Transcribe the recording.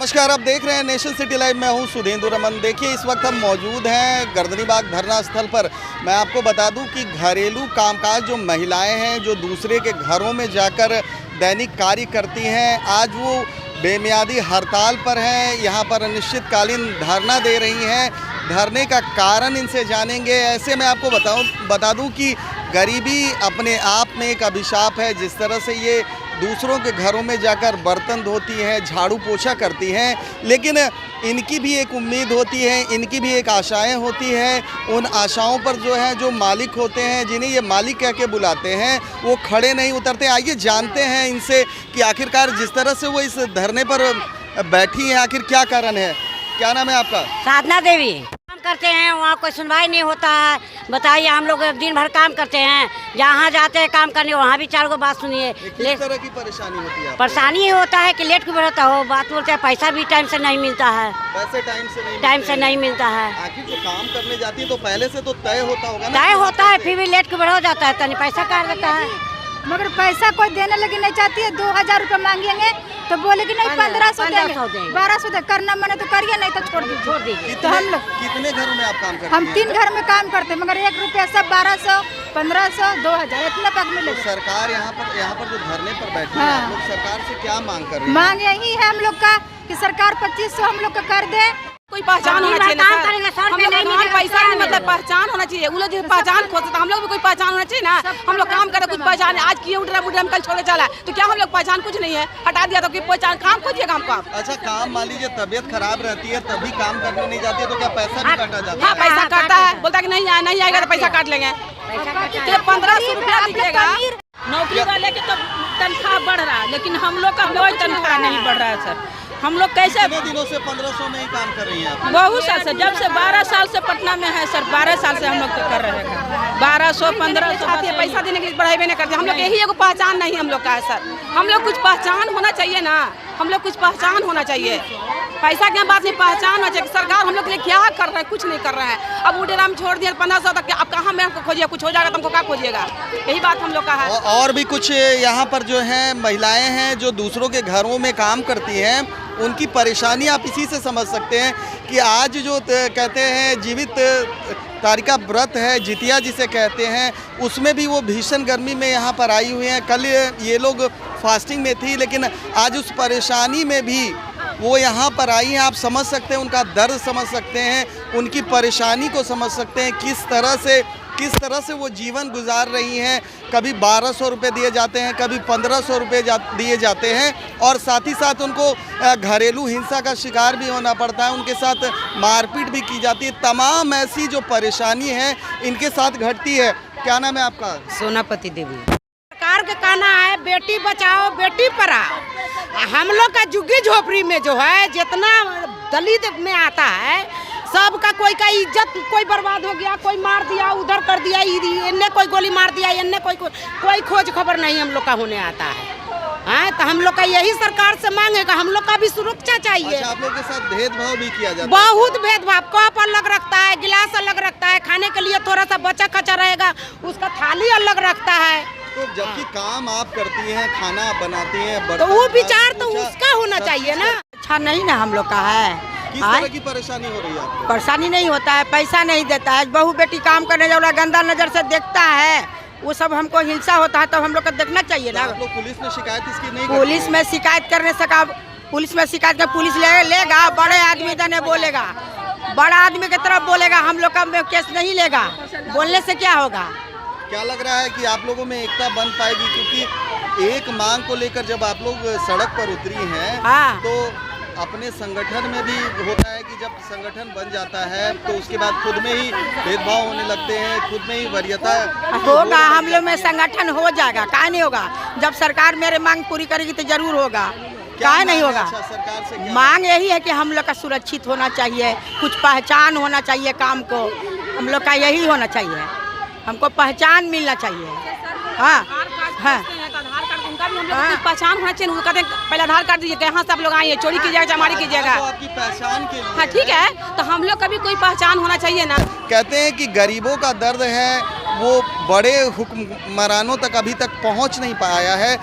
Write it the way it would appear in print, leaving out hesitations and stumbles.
नमस्कार, आप देख रहे हैं नेशन सिटी लाइव। मैं हूं सुधेंदु रमन। देखिए, इस वक्त हम मौजूद हैं गर्दनीबाग धरना स्थल पर। मैं आपको बता दूं कि घरेलू कामकाज जो महिलाएं हैं, जो दूसरे के घरों में जाकर दैनिक कार्य करती हैं, आज वो बेमियादी हड़ताल पर हैं। यहाँ पर अनिश्चितकालीन धरना दे रही हैं। धरने का कारण इनसे जानेंगे। ऐसे मैं आपको बता दूं कि गरीबी अपने आप में एक अभिशाप है। जिस तरह से ये दूसरों के घरों में जाकर बर्तन धोती हैं, झाड़ू पोछा करती हैं, लेकिन इनकी भी एक उम्मीद होती है, इनकी भी एक आशाएं होती हैं। उन आशाओं पर जो मालिक होते हैं, जिन्हें ये मालिक कह के बुलाते हैं, वो खड़े नहीं उतरते। आइए जानते हैं इनसे कि आखिरकार जिस तरह से वो इस धरने पर बैठी हैं, आखिर क्या कारण है। क्या नाम है आपका? साधना देवी। काम करते हैं, वहाँ कोई सुनवाई नहीं होता है। बताइए, हम लोग दिन भर काम करते हैं, जहाँ जाते हैं काम करने वहाँ भी चार गो बात सुनिए। किस तरह की परेशानी होती है? परेशानी ये होता है कि लेट क्यों बढ़ता हो, बात बोलते हैं, पैसा भी टाइम से नहीं मिलता है। पैसे टाइम से नहीं मिलता है। आखिर जो काम करने जाती है तो पहले से तो तय होता होगा ना? तय होता है, फिर भी लेट क्यों बढ़ जाता है, तनी पैसा काट देता है। मगर पैसा कोई देने लगी नहीं चाहती है। 2000 रुपये मांगेंगे तो बोले कि नहीं 1500 देंगे, 1200 दे। करना मने तो करिए, नहीं तो छोड़ दीजिए। तो हम लोग कितने घरों में आप काम करते हैं? हम 3 घर में काम करते हैं, मगर 1 रुपया सब 1200, 1500, 2000 इतना तक मिले। तो सरकार यहाँ पर जो धरने पर बैठी है, आप लोग सरकार से क्या मांग कर रहे हैं? मांग यही है हम लोग का कि सरकार 2500 हम लोग का कर दे। कोई पहचान होना चाहिए ना सर। हम लोग पैसा नहीं, मतलब पहचान होना चाहिए। वो लोग जो पहचान खोजते, हम लोग भी कोई पहचान होना चाहिए ना। हम लोग काम करे, कुछ पहचान है। आज किए उठ रहा है, कल छोड़े चला है, तो क्या हम लोग पहचान कुछ नहीं है? हटा दिया तो कोई पहचान, काम खोजिएगा हमको आप। अच्छा, काम मान लीजिए तबीयत खराब रहती है तभी काम करने नहीं जाती है, तो क्या पैसा भी काटा जाता है? हाँ, पैसा काटता है। बोलता है कि नहीं आएगा तो पैसा काट लेंगे। 1500 रुपया दीजिएगा। नौकरी वाले के तो तनख्वाह बढ़ रहा है, लेकिन हम लोग का कोई तनख्वाह नहीं बढ़ रहा है सर। हम लोग कैसे कितने दिनों से 1500 में ही काम कर रही हैं आप? बहुत साल से, जब से 12 साल से पटना में है सर। 12 साल से हम लोग कर रहे हैं। 1200, 1500 पैसा देने के लिए बढ़ाई नहीं करते। हम लोग यही एगो पहचान नहीं हम लोग का है सर। हम लोग कुछ पहचान होना चाहिए ना। हम लोग कुछ पहचान होना चाहिए। पैसा की बात नहीं, पहचान होना चाहिए। सरकार हम लोग के लिए क्या कर रहा है? कुछ नहीं कर रहा है। अब उडेरा में छोड़ दिया 1500 तक, अब कहाँ में हमको खोजिएगा? कुछ हो जाएगा तो हमको क्या खोजिएगा? यही बात हम लोग का है। और भी कुछ यहाँ पर जो है महिलाएं हैं जो दूसरों के घरों में काम करती हैं, उनकी परेशानी आप इसी से समझ सकते हैं कि आज जो कहते हैं जीवित तारिका व्रत है, जितिया जिसे कहते हैं, उसमें भी वो भीषण गर्मी में यहाँ पर आई हुई हैं। कल ये लोग फास्टिंग में थी, लेकिन आज उस परेशानी में भी वो यहाँ पर आई हैं। आप समझ सकते हैं, उनका दर्द समझ सकते हैं, उनकी परेशानी को समझ सकते हैं, किस तरह से वो जीवन गुजार रही हैं। कभी 1200 रुपये दिए जाते हैं, कभी 1500 रुपये दिए जाते हैं, और साथ ही साथ उनको घरेलू हिंसा का शिकार भी होना पड़ता है। उनके साथ मारपीट भी की जाती है। तमाम ऐसी जो परेशानी है इनके साथ घटती है। क्या नाम है आपका? सोनापति देवी। सरकार का कहना है बेटी बचाओ बेटी पढ़ाओ। हम लोग का झुग्गी झोपड़ी में जो है, जितना दलित में आता है, सबका कोई का इज्जत कोई बर्बाद हो गया, कोई मार दिया, उधर कर दिया, इन्ने कोई गोली मार दिया, इन्ने कोई खोज खबर नहीं हम लोग का होने आता है। हाँ, तो हम लोग का यही सरकार से मांगेगा, हम लोग का भी सुरक्षा चाहिए। अच्छा, आप लोग के साथ भेदभाव भी किया जाता है? बहुत भेदभाव। कप अलग रखता है, गिलास अलग रखता है, खाने के लिए थोड़ा सा बचा खचा रहेगा, उसका थाली अलग रखता है। तो जबकि काम आप करती हैं, खाना आप बनाती हैं, तो वो विचार तो उसका होना चाहिए ना। अच्छा नहीं ना हम लोग का है। किस तरह की परेशानी हो रही है आपको? परेशानी नहीं होता है, पैसा नहीं देता है। बहू बेटी काम करने जाओ, गंदा नजर से देखता है, वो सब हमको हिंसा होता है, तो हम लोग को देखना चाहिए ना। आप लोग पुलिस में शिकायत इसकी नहीं? पुलिस में शिकायत करने से का, पुलिस में शिकायत कर, पुलिस लेगा, बड़े आदमी देने बोलेगा, बड़ा आदमी की तरफ बोलेगा, हम लोग का केस नहीं लेगा। बोलने से क्या होगा? क्या लग रहा है कि आप लोगों में एकता बन पाएगी? क्योंकि एक मांग को लेकर जब आप लोग सड़क पर उतरी हैं, हाँ, तो अपने संगठन में भी होता है कि जब संगठन बन जाता है तो उसके बाद खुद में ही भेदभाव होने लगते हैं, खुद में ही वरीयता होगा। हम लोग में संगठन हो जाएगा, क्या नहीं होगा? जब सरकार मेरे मांग पूरी करेगी तो जरूर होगा। क्या नहीं होगा? अच्छा, सरकार से मांग यही है कि हम लोग का सुरक्षित होना चाहिए, कुछ पहचान होना चाहिए काम को। हम लोग का यही होना चाहिए, हमको पहचान मिलना चाहिए। हाँ हाँ, पहचान होना चाहिए। उनको कहते हैं पहले आधार कार्ड दीजिए, यहाँ से आप लोग आइए, चोरी कीजिएगा, चमारी कीजिएगा। तो आपकी पहचान के लिए हाँ ठीक है, तो हम लोग का भी कोई पहचान होना चाहिए ना। कहते हैं कि गरीबों का दर्द है वो बड़े हुक्मरानों तक अभी तक पहुंच नहीं पाया है।